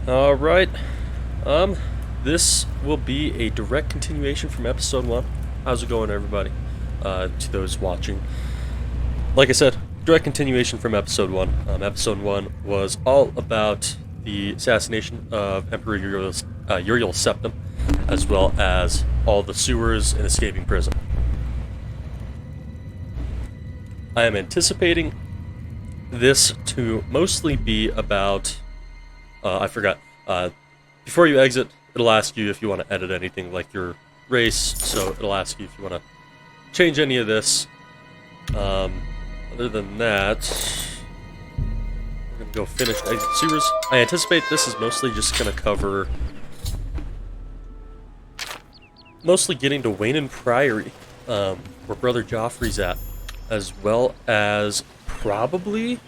Alright, this will be a direct continuation from episode 1. How's it going, everybody? To those watching. Like I said, direct continuation from episode 1. Episode 1 was all about the assassination of Emperor Uriel Septim, as well as all the sewers and escaping prison. I am anticipating this to mostly be about... I forgot. Before you exit, it'll ask you if you want to edit anything like your race, so it'll ask you if you want to change any of this. Other than that, we're going to go finish exit sewers. I anticipate this is mostly just going to cover mostly getting to Weynon Priory, where Brother Joffrey's at, as well as probably...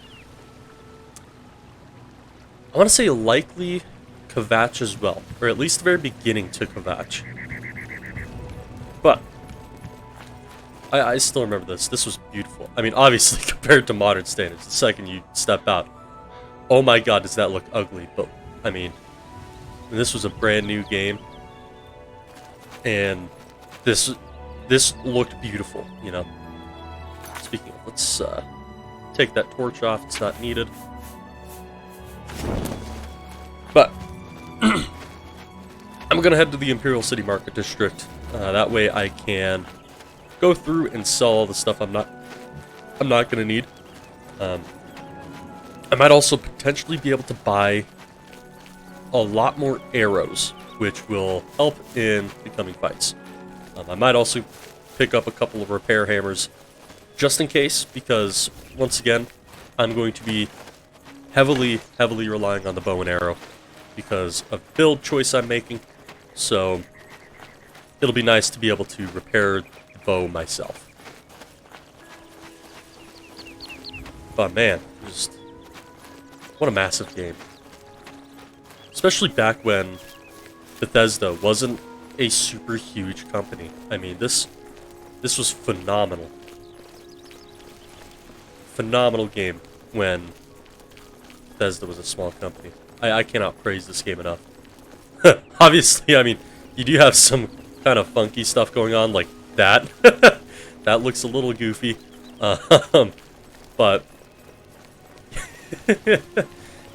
I want to say likely Kvatch as well, or at least the very beginning to Kvatch. But I still remember this. This was beautiful. I mean, obviously compared to modern standards, the second you step out, oh my god, does that look ugly? But I mean, this was a brand new game, and this looked beautiful. You know. Speaking of, let's take that torch off. It's not needed. But I'm gonna head to the Imperial City Market District. That way I can go through and sell all the stuff I'm not gonna need. I might also potentially be able to buy a lot more arrows, which will help in the coming fights. I might also pick up a couple of repair hammers, just in case, because once again, I'm going to be heavily relying on the bow and arrow because of the build choice I'm making, so it'll be nice to be able to repair the bow myself. But man, just what a massive game. Especially back when Bethesda wasn't a super huge company. I mean, this was phenomenal. Phenomenal game when Bethesda was a small company. I cannot praise this game enough. Obviously, I mean, you do have some kind of funky stuff going on, like that. That looks a little goofy. But,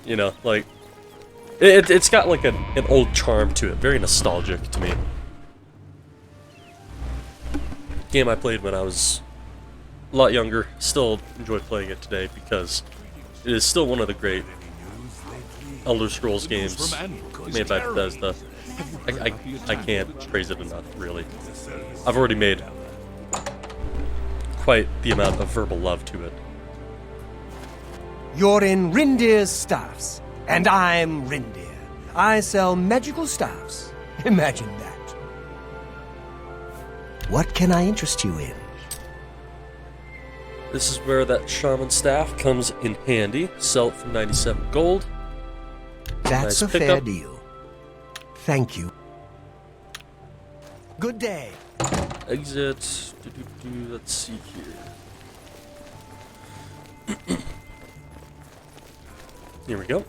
you know, like, it's got like an old charm to it. Very nostalgic to me. Game I played when I was a lot younger. Still enjoy playing it today because it is still one of the great Elder Scrolls games made by Bethesda. I can't praise it enough, really. I've already made quite the amount of verbal love to it. You're in Rindir's Staffs, and I'm Rindir. I sell magical staffs. Imagine that. What can I interest you in? This is where that shaman staff comes in handy. Sell it for 97 gold. That's Nice a fair pickup. deal. Thank you. Good day. Exit. Let's see here. Here we go.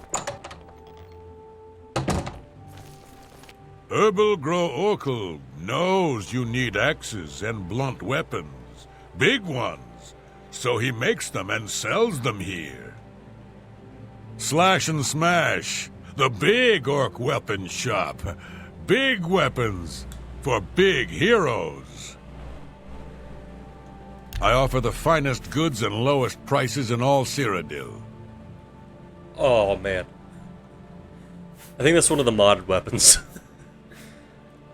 Herbal Grow Orkel knows you need axes and blunt weapons. Big ones. So he makes them and sells them here. Slash and Smash, the big orc weapon shop. Big weapons for big heroes. I offer the finest goods and lowest prices in all Cyrodiil. Oh man, I think that's one of the modded weapons.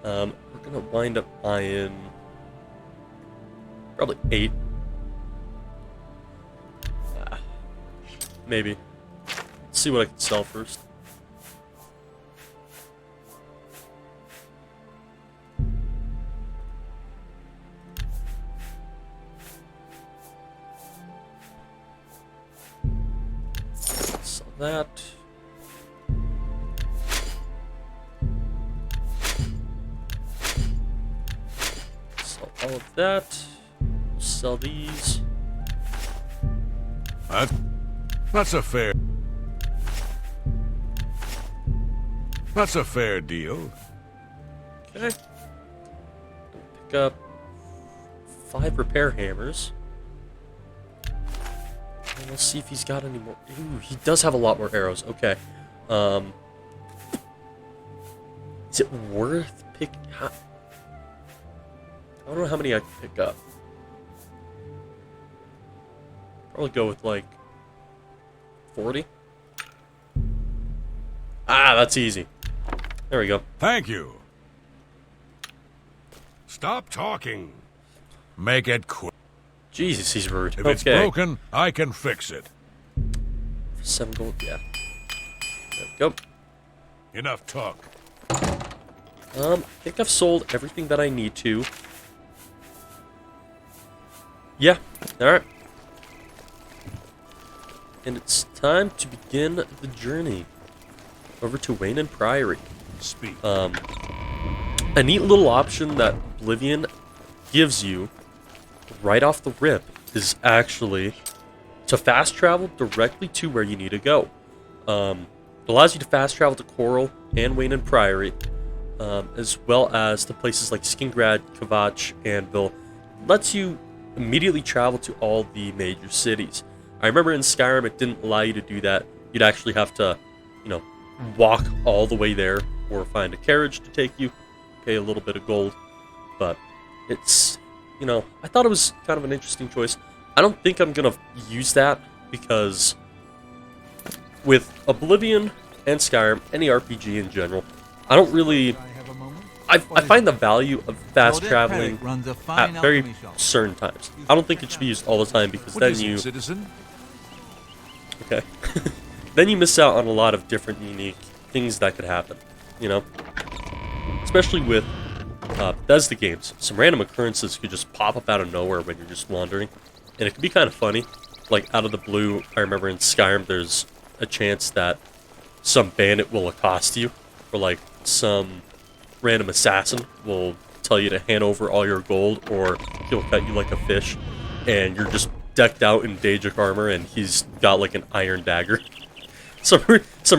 We're gonna wind up buying probably 8. Maybe. Let's see what I can sell first. Sell that. Sell all of that. Sell these. That's a fair... That's a fair deal. Okay. Pick up 5 repair hammers. And we'll see if he's got any more. Ooh, he does have a lot more arrows. Okay. Is it worth picking? I don't know how many I can pick up. Probably go with like 40. Ah, that's easy. There we go. Thank you. Stop talking. Make it quick. Jesus, he's rude. If Okay. it's broken, I can fix it. 7 gold, yeah. There we go. Enough talk. I think I've sold everything that I need to. Yeah, alright. And it's time to begin the journey over to Weynon Priory. Speak. A neat little option that Oblivion gives you right off the rip is actually to fast travel directly to where you need to go. It allows you to fast travel to Coral and Weynon Priory, as well as to places like Skingrad, Kvatch, Anvil. Lets you immediately travel to all the major cities. I remember in Skyrim it didn't allow you to do that. You'd actually have to, you know, walk all the way there or find a carriage to take you, pay a little bit of gold. But it's, you know, I thought it was kind of an interesting choice. I don't think I'm going to use that because with Oblivion and Skyrim, any RPG in general, I don't really... I find the value of fast traveling at very certain times. I don't think it should be used all the time because then you... Citizen? Okay. Then you miss out on a lot of different unique things that could happen, you know? Especially with Bethesda games. Some random occurrences could just pop up out of nowhere when you're just wandering. And it can be kind of funny. Like, out of the blue, I remember in Skyrim there's a chance that some bandit will accost you. Or, like, some random assassin will tell you to hand over all your gold, or he'll cut you like a fish. And you're just decked out in Daedric armor, and he's got, like, an iron dagger. Some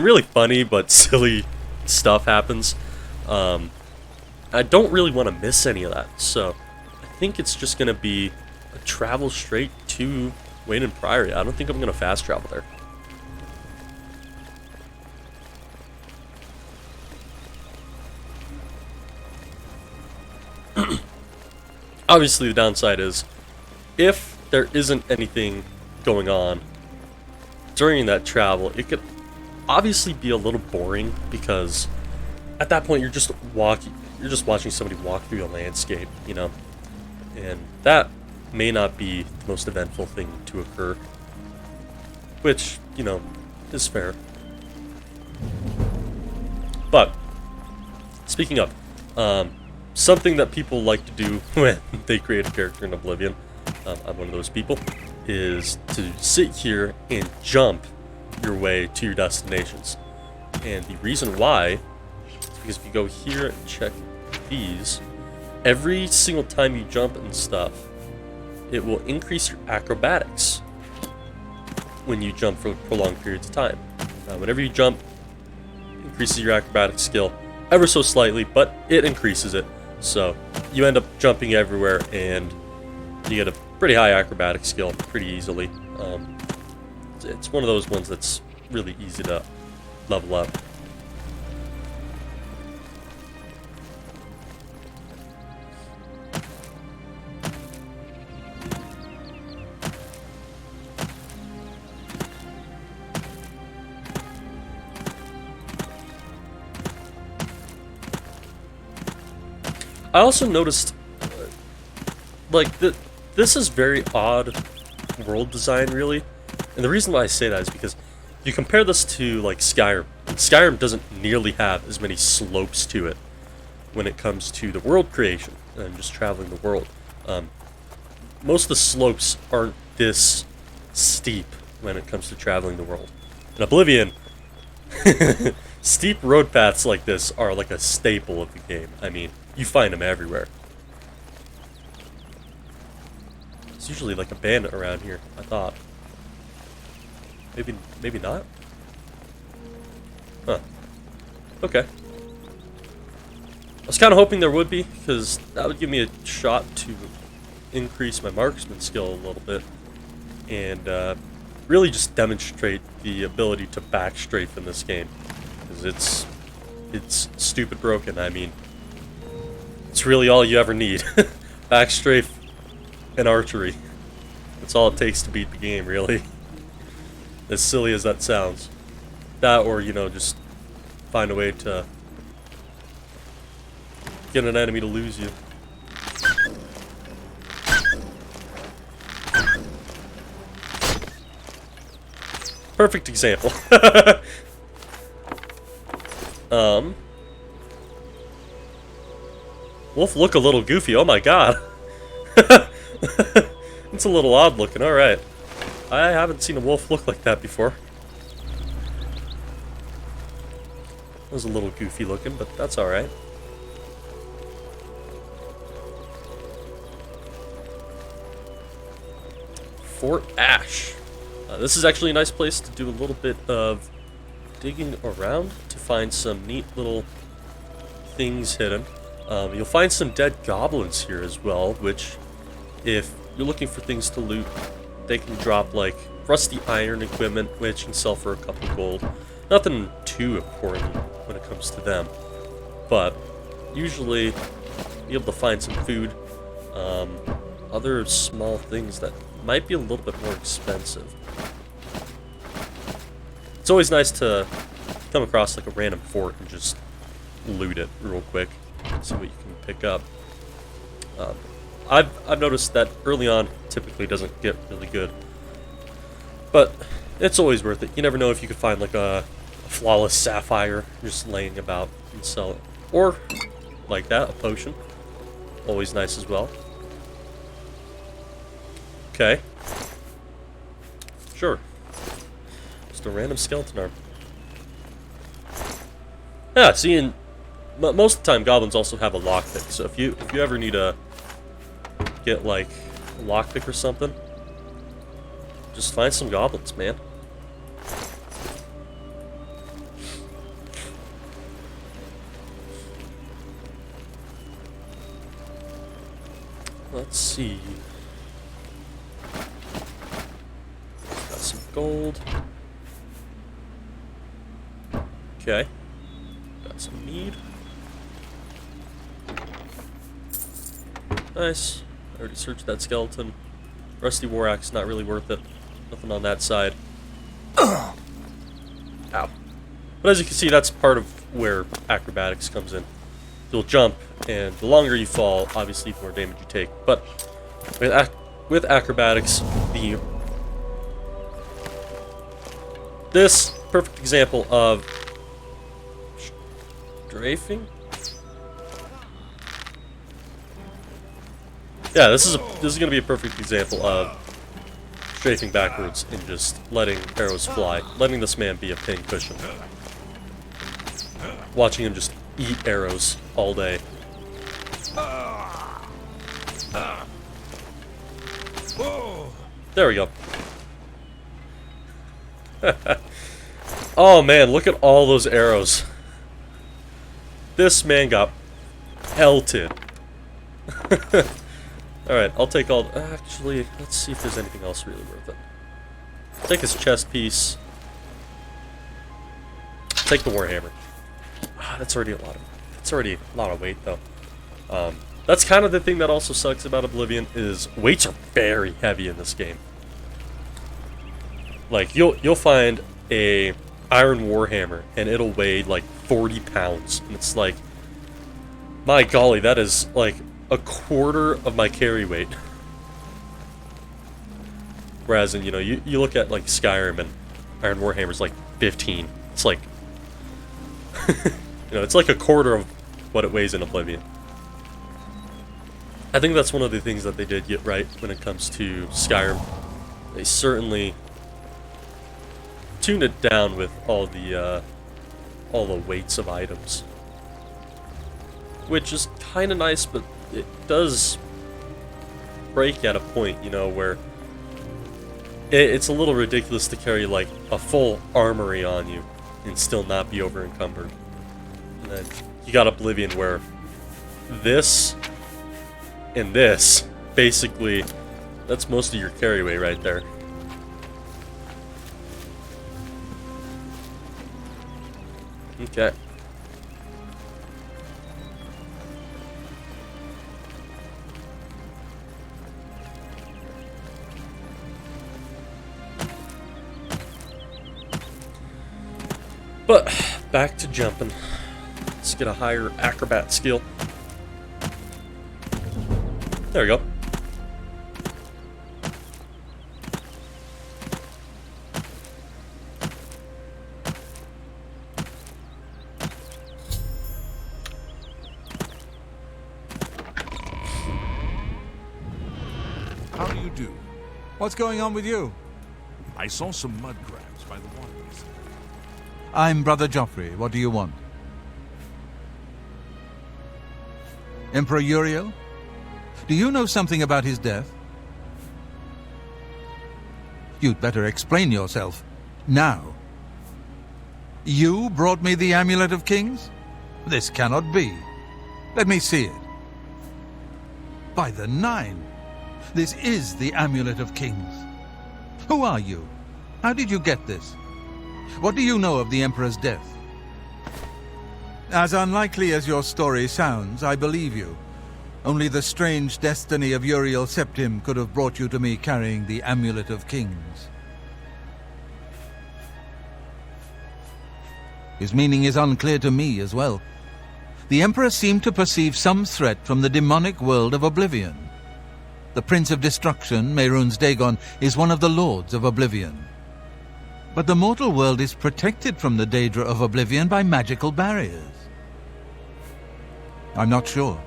really funny but silly stuff happens. I don't really want to miss any of that, so I think it's just going to be a travel straight to Weynon Priory. I don't think I'm going to fast travel there. Obviously, the downside is, if there isn't anything going on during that travel, it could obviously be a little boring because at that point you're just watching somebody walk through a landscape, you know, and that may not be the most eventful thing to occur, which, you know, is fair. But speaking of, something that people like to do when they create a character in Oblivion, I'm one of those people, is to sit here and jump your way to your destinations. And the reason why is because if you go here and check these, every single time you jump and stuff, it will increase your acrobatics when you jump for prolonged periods of time. Whenever you jump, it increases your acrobatic skill ever so slightly, but it increases it. So you end up jumping everywhere, and you get a pretty high acrobatic skill pretty easily. It's one of those ones that's really easy to level up. I also noticed, this is very odd world design, really. And the reason why I say that is because you compare this to, like, Skyrim. Skyrim doesn't nearly have as many slopes to it when it comes to the world creation and just traveling the world. Most of the slopes aren't this steep when it comes to traveling the world. In Oblivion, steep road paths like this are like a staple of the game. I mean, you find them everywhere. It's usually like a bandit around here, I thought. Maybe not? Huh. Okay. was kind of hoping there would be, because that would give me a shot to increase my marksman skill a little bit, and really just demonstrate the ability to back strafe in this game, because it's stupid broken. I mean, it's really all you ever need. Back strafe and archery. That's all it takes to beat the game, really. As silly as that sounds. That, or, you know, just find a way to get an enemy to lose you. Perfect example. Wolf look a little goofy, oh my god. It's a little odd looking, alright. I haven't seen a wolf look like that before. It was a little goofy looking, but that's alright. Fort Ash. This is actually a nice place to do a little bit of digging around to find some neat little things hidden. You'll find some dead goblins here as well, which, if you're looking for things to loot, they can drop like rusty iron equipment, which you can sell for a couple gold. Nothing too important when it comes to them, but usually be able to find some food, other small things that might be a little bit more expensive. It's always nice to come across like a random fort and just loot it real quick, see what you can pick up. I've noticed that early on typically doesn't get really good, but it's always worth it. You never know if you could find like a flawless sapphire just laying about and sell it, or like that, a potion. Always nice as well. Okay. Sure. Just a random skeleton arm. Yeah, see, and most of the time goblins also have a lockpick, so if you ever need to get like a lockpick or something, just find some goblins, man. Let's see. Got some gold. Okay. Got some mead. Nice. I already searched that skeleton. Rusty war axe, not really worth it. Nothing on that side. Ow. But as you can see, that's part of where acrobatics comes in. You'll jump, and the longer you fall, obviously the more damage you take. But with acrobatics, this perfect example of strafing. Yeah, this is going to be a perfect example of strafing backwards and just letting arrows fly, letting this man be a pincushion, watching him just eat arrows all day. There we go. Oh man, look at all those arrows. This man got pelted. Alright, I'll take all... Actually, let's see if there's anything else really worth it. Take his chest piece. Take the warhammer. That's already a lot of weight, though. That's kind of the thing that also sucks about Oblivion, is weights are very heavy in this game. Like, you'll find a iron warhammer, and it'll weigh like 40 pounds. And it's like, my golly, that is like a quarter of my carry weight. Whereas, you know, you look at like Skyrim, and iron warhammer's like 15. It's like, you know, it's like a quarter of what it weighs in Oblivion. I think that's one of the things that they did get right when it comes to Skyrim. They certainly tuned it down with all the weights of items, which is kind of nice, but it does break at a point, you know, where it's a little ridiculous to carry like a full armory on you and still not be over encumbered. And then you got Oblivion, where this and this, basically, that's most of your carryway right there. Okay. But back to jumping. Let's get a higher acrobat skill. There we go. How do you do? What's going on with you? I saw some mud crabs by the waterways. I'm Brother Joffrey. What do you want? Emperor Uriel? Do you know something about his death? You'd better explain yourself. Now. You brought me the Amulet of Kings? This cannot be. Let me see it. By the Nine! This is the Amulet of Kings. Who are you? How did you get this? What do you know of the Emperor's death? As unlikely as your story sounds, I believe you. Only the strange destiny of Uriel Septim could have brought you to me carrying the Amulet of Kings. His meaning is unclear to me as well. The Emperor seemed to perceive some threat from the demonic world of Oblivion. The Prince of Destruction, Mehrunes Dagon, is one of the Lords of Oblivion. But the mortal world is protected from the Daedra of Oblivion by magical barriers. I'm not sure.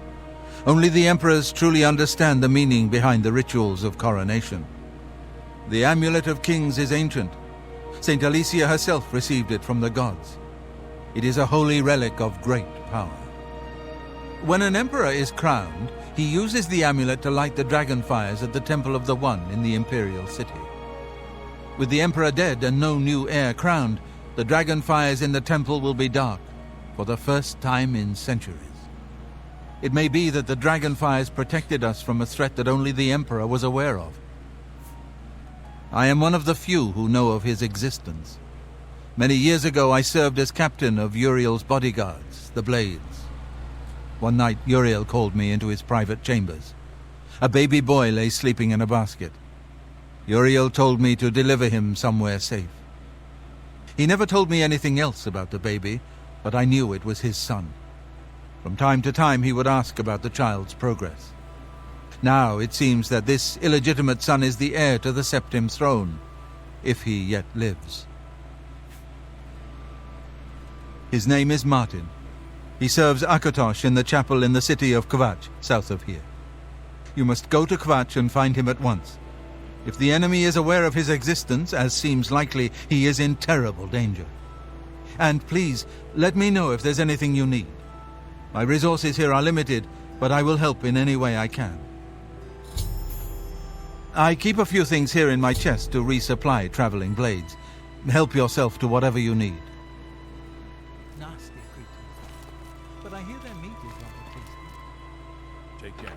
Only the Emperors truly understand the meaning behind the rituals of coronation. The Amulet of Kings is ancient. Saint Alicia herself received it from the gods. It is a holy relic of great power. When an emperor is crowned, he uses the amulet to light the dragon fires at the Temple of the One in the Imperial City. With the emperor dead and no new heir crowned, the dragon fires in the temple will be dark, for the first time in centuries. It may be that the dragon fires protected us from a threat that only the emperor was aware of. I am one of the few who know of his existence. Many years ago I served as captain of Uriel's bodyguards, the Blades. One night Uriel called me into his private chambers. A baby boy lay sleeping in a basket. Uriel told me to deliver him somewhere safe. He never told me anything else about the baby, but I knew it was his son. From time to time he would ask about the child's progress. Now it seems that this illegitimate son is the heir to the Septim throne, if he yet lives. His name is Martin. He serves Akatosh in the chapel in the city of Kvatch, south of here. You must go to Kvatch and find him at once. If the enemy is aware of his existence, as seems likely, he is in terrible danger. And please, let me know if there's anything you need. My resources here are limited, but I will help in any way I can. I keep a few things here in my chest to resupply traveling blades. Help yourself to whatever you need. Nasty creatures. But I hear their meat is rather tasty. Take care.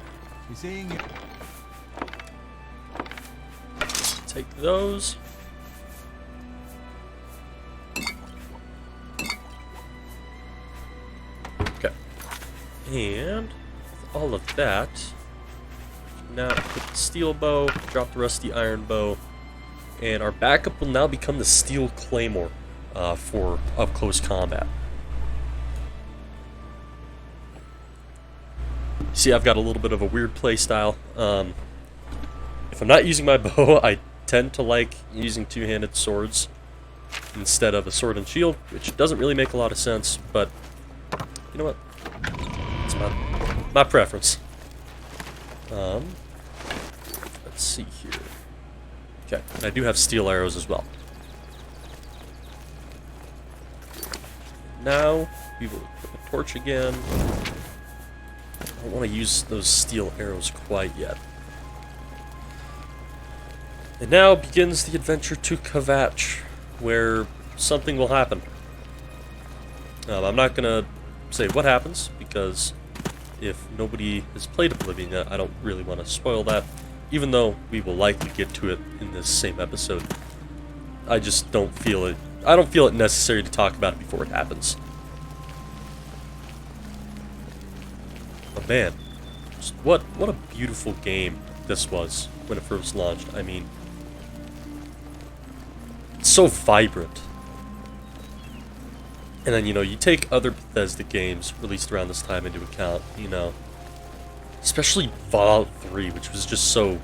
Be seeing you. Take those. Okay. And with all of that, now put the steel bow, drop the rusty iron bow, and our backup will now become the steel claymore for up-close combat. See, I've got a little bit of a weird play style. If I'm not using my bow, I tend to like using two-handed swords instead of a sword and shield, which doesn't really make a lot of sense, but you know what? It's my preference. Let's see here. Okay, and I do have steel arrows as well. Now, we will equip a torch again. I don't want to use those steel arrows quite yet. And now begins the adventure to Kvatch, where something will happen. I'm not going to say what happens, because if nobody has played Oblivion yet, I don't really want to spoil that, even though we will likely get to it in this same episode. I just don't feel it. I don't feel it necessary to talk about it before it happens. But man, just what a beautiful game this was when it first launched. I mean, it's so vibrant. And then, you know, you take other Bethesda games released around this time into account, you know, especially Fallout 3, which was just so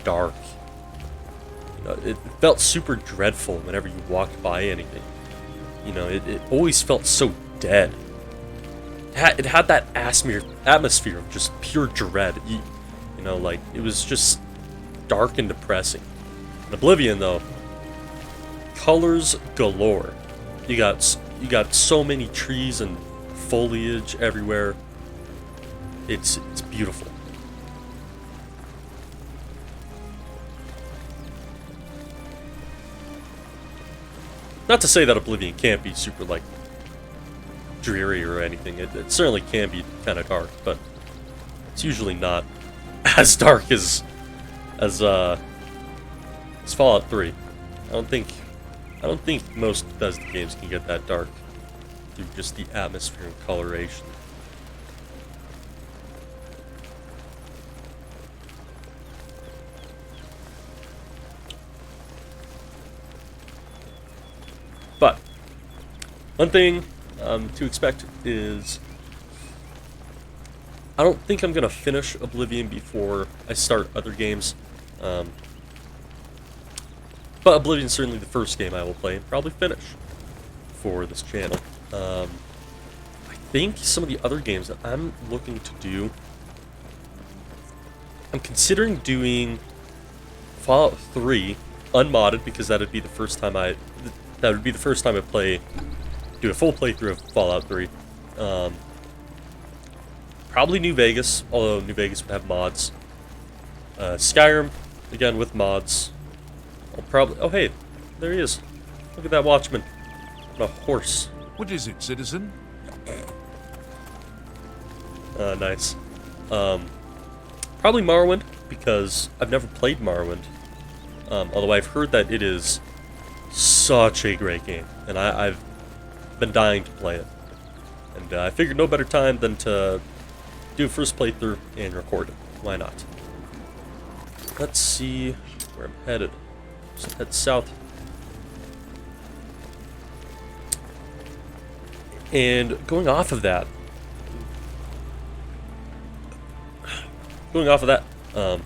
dark. You know, it felt super dreadful whenever you walked by anything. You know, it always felt so dead. It had that atmosphere of just pure dread. You know, like, it was just dark and depressing. In Oblivion, though, colors galore. You got so many trees and foliage everywhere. It's beautiful. Not to say that Oblivion can't be super, like, dreary or anything. It certainly can be kind of dark, but it's usually not as dark as Fallout 3. I don't think most Bethesda games can get that dark through just the atmosphere and coloration. But one thing to expect is I don't think I'm gonna finish Oblivion before I start other games. But Oblivion's certainly the first game I will play and probably finish for this channel. I think some of the other games that I'm looking to do, I'm considering doing Fallout 3 unmodded, because that would be the first time I do a full playthrough of Fallout 3. Probably New Vegas, although New Vegas would have mods. Skyrim, again with mods. I'll probably... Oh, hey, there he is. Look at that Watchman. On a horse. What is it, citizen? Nice. Probably Morrowind, because I've never played Morrowind. Although I've heard that it is such a great game, and I've been dying to play it. And I figured no better time than to do a first playthrough and record it. Why not? Let's see where I'm headed. Just head south. And going off of that, I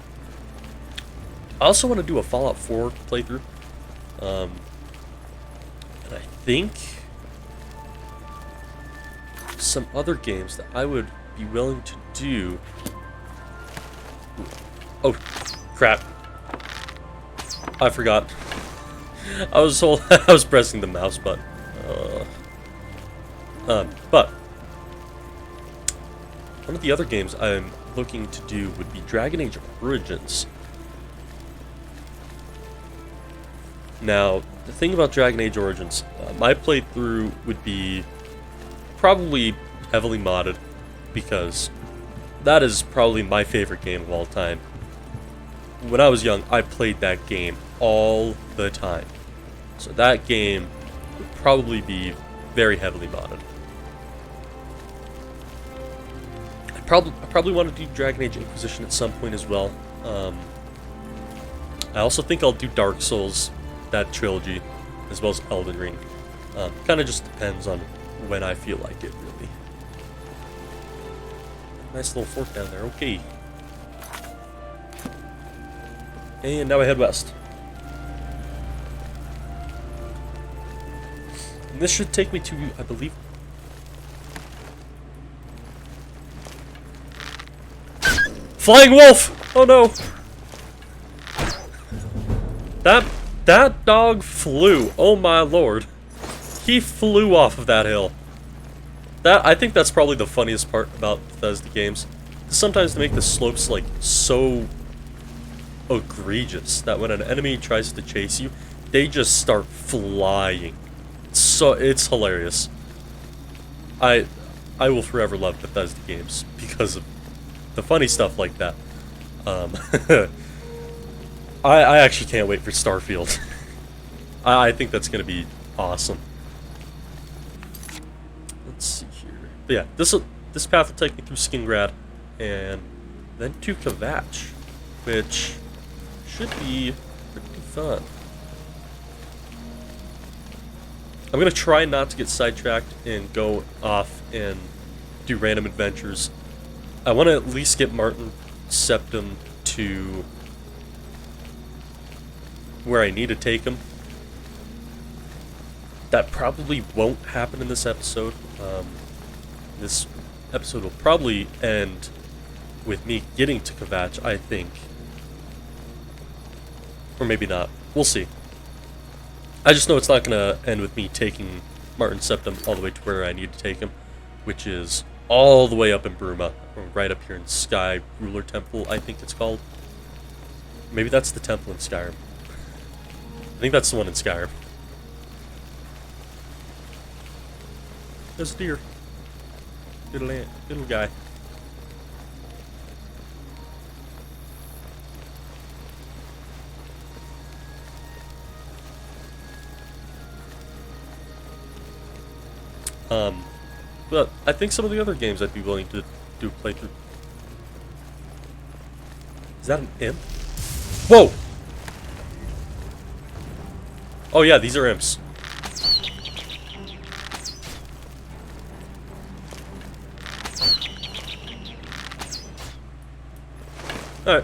also want to do a Fallout 4 playthrough. And I think some other games that I would be willing to do. Oh, crap. I forgot. I was pressing the mouse button. But one of the other games I'm looking to do would be Dragon Age Origins. Now, the thing about Dragon Age Origins, my playthrough would be probably heavily modded, because that is probably my favorite game of all time. When I was young, I played that game all the time. So that game would probably be very heavily modded. I probably want to do Dragon Age Inquisition at some point as well. I also think I'll do Dark Souls, that trilogy, as well as Elden Ring. Kind of just depends on when I feel like it, really. Nice little fork down there, okay. And now I head west. And this should take me to, I believe... Flying Wolf! Oh no! That dog flew. Oh my lord. He flew off of that hill. I think that's probably the funniest part about Bethesda games. Sometimes they make the slopes like so egregious that when an enemy tries to chase you, they just start flying. So it's hilarious. I I will forever love Bethesda games because of the funny stuff like that. I actually can't wait for Starfield. I think that's going to be awesome. Let's see here. But yeah, this path will take me through Skingrad and then to Kvatch, which should be pretty fun. I'm going to try not to get sidetracked and go off and do random adventures. I want to at least get Martin Septim to where I need to take him. That probably won't happen in this episode. This episode will probably end with me getting to Kvatch, I think. Or maybe not. We'll see. I just know it's not going to end with me taking Martin Septim all the way to where I need to take him, which is all the way up in Bruma, or right up here in Sky Ruler Temple, I think it's called. Maybe that's the temple in Skyrim. I think that's the one in Skyrim. There's a deer. Little guy. But I think some of the other games I'd be willing to do a playthrough. Is that an imp? Whoa! Oh yeah, these are imps. Alright.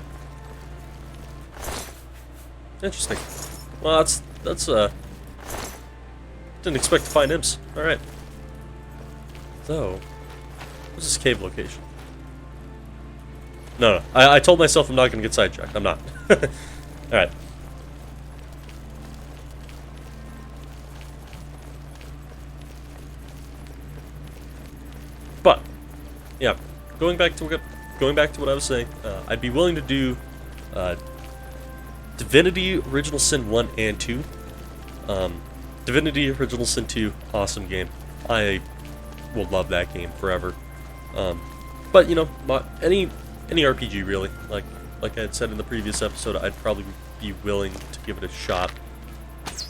Interesting. Well, that's didn't expect to find imps. Alright. So, what's this cave location? No, I told myself I'm not going to get sidetracked. I'm not. Alright. But, yeah, going back to what I was saying, I'd be willing to do Divinity Original Sin 1 and 2. Divinity Original Sin 2, awesome game. I will love that game forever. But you know, any RPG really, like I had said in the previous episode, I'd probably be willing to give it a shot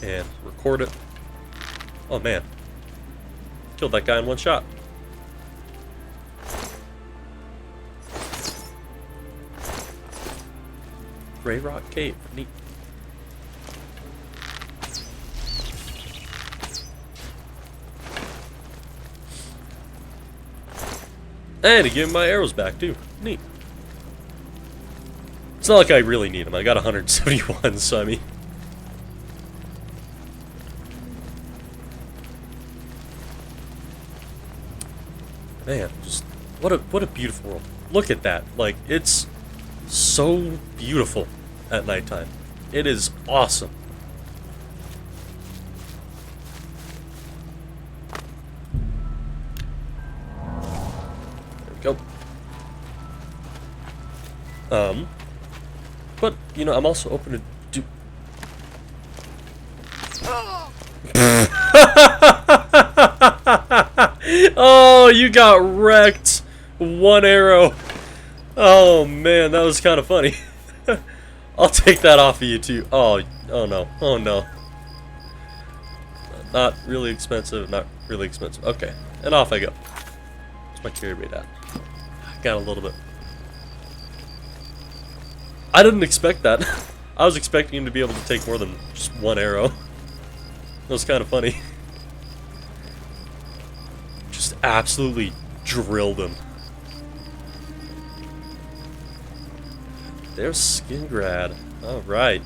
and record it. Oh man, killed that guy in one shot. Grey Rock Cave, neat. And he gave me my arrows back, too. Neat. It's not like I really need them. I got 171, so I mean... Man, just... What a beautiful world. Look at that. Like, it's so beautiful at nighttime. It is awesome. Go. But, you know, I'm also open to do... Oh, you got wrecked. One arrow. Oh, man, that was kind of funny. I'll take that off of you, too. Oh no. Oh, no. Not really expensive, not really expensive. Okay, and off I go. What's my carry rate at? Got a little bit. I didn't expect that. I was expecting him to be able to take more than just one arrow. That was kind of funny. Just absolutely drilled him. There's Skingrad. Alright.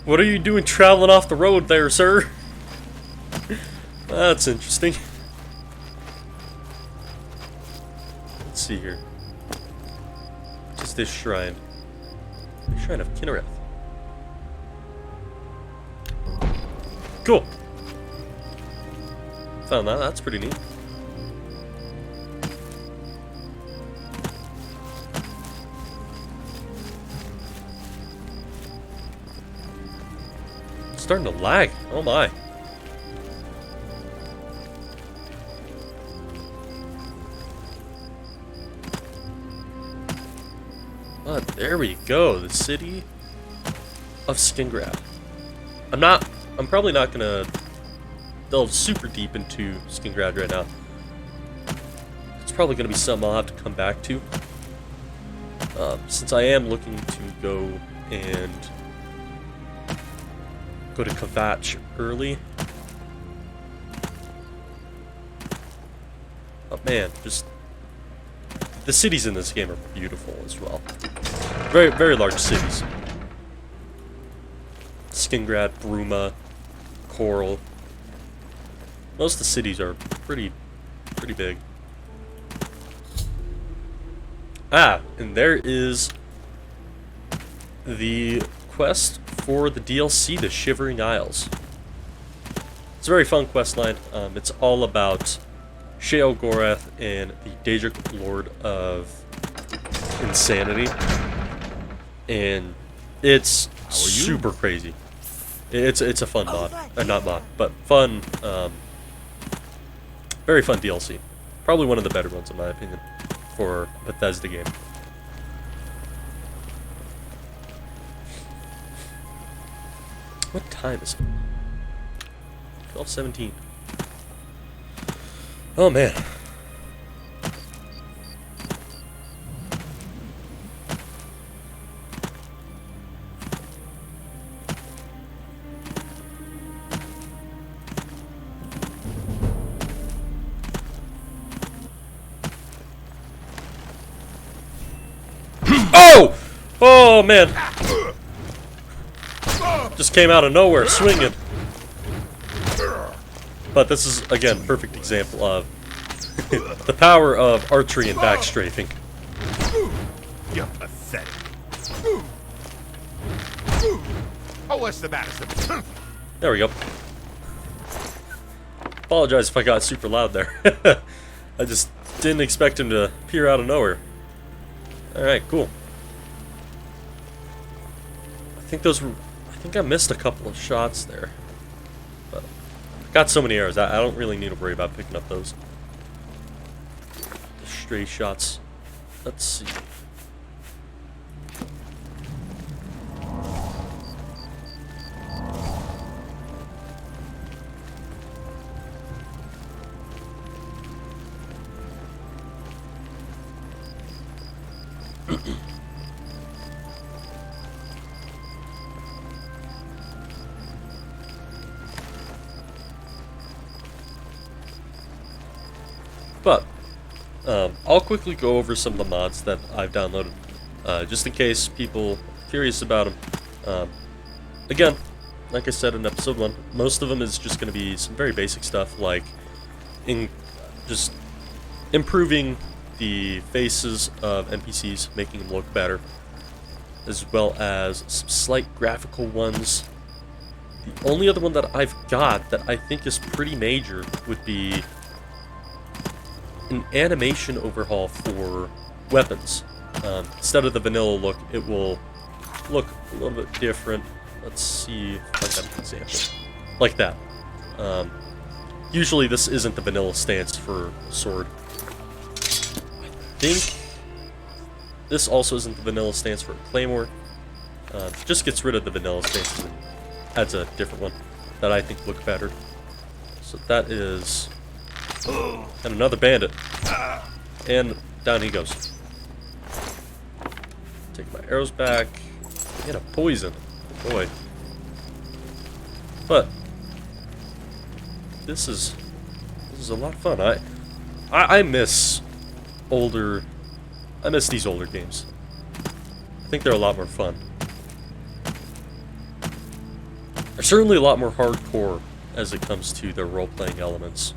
What are you doing traveling off the road there, sir? That's interesting. Let's see here. Just this shrine. The Shrine of Kinnereth. Cool. Found that. That's pretty neat. starting to lag. Oh my. But there we go, the city of Skingrad. I'm probably not gonna delve super deep into Skingrad right now. It's probably gonna be something I'll have to come back to. Since I am looking to go to Kvatch early. But man, just the cities in this game are beautiful as well. Very, very large cities. Skingrad, Bruma, Coral. Most of the cities are pretty big. Ah, and there is the quest for the DLC, the Shivering Isles. It's a very fun quest line. It's all about Sheol Gorath and the Daedric Lord of Insanity. And it's super crazy. It's a fun mod. Not mod, but fun, very fun DLC. Probably one of the better ones in my opinion for a Bethesda game. What time is it? 12:17. Oh man. Oh! Oh man. Just came out of nowhere, swinging. But this is, again, perfect example of the power of archery and backstrafing. You're pathetic. Oh, what's the matter? There we go. Apologize if I got super loud there. I just didn't expect him to appear out of nowhere. Alright, cool. I think I missed a couple of shots there. But I got so many arrows, I don't really need to worry about picking up those. The stray shots. Let's see. But I'll quickly go over some of the mods that I've downloaded, just in case people are curious about them. Again, like I said in episode 1, most of them is just going to be some very basic stuff, like just improving the faces of NPCs, making them look better, as well as some slight graphical ones. The only other one that I've got that I think is pretty major would be an animation overhaul for weapons. Instead of the vanilla look, it will look a little bit different. Let's see if I got an example. Like that. Usually this isn't the vanilla stance for a sword. I think this also isn't the vanilla stance for a claymore. Just gets rid of the vanilla stance and adds a different one that I think look better. So that is... And another bandit. And down he goes. Take my arrows back. And a poison. Oh boy. But this is a lot of fun. I miss these older games. I think they're a lot more fun. They're certainly a lot more hardcore as it comes to their role-playing elements.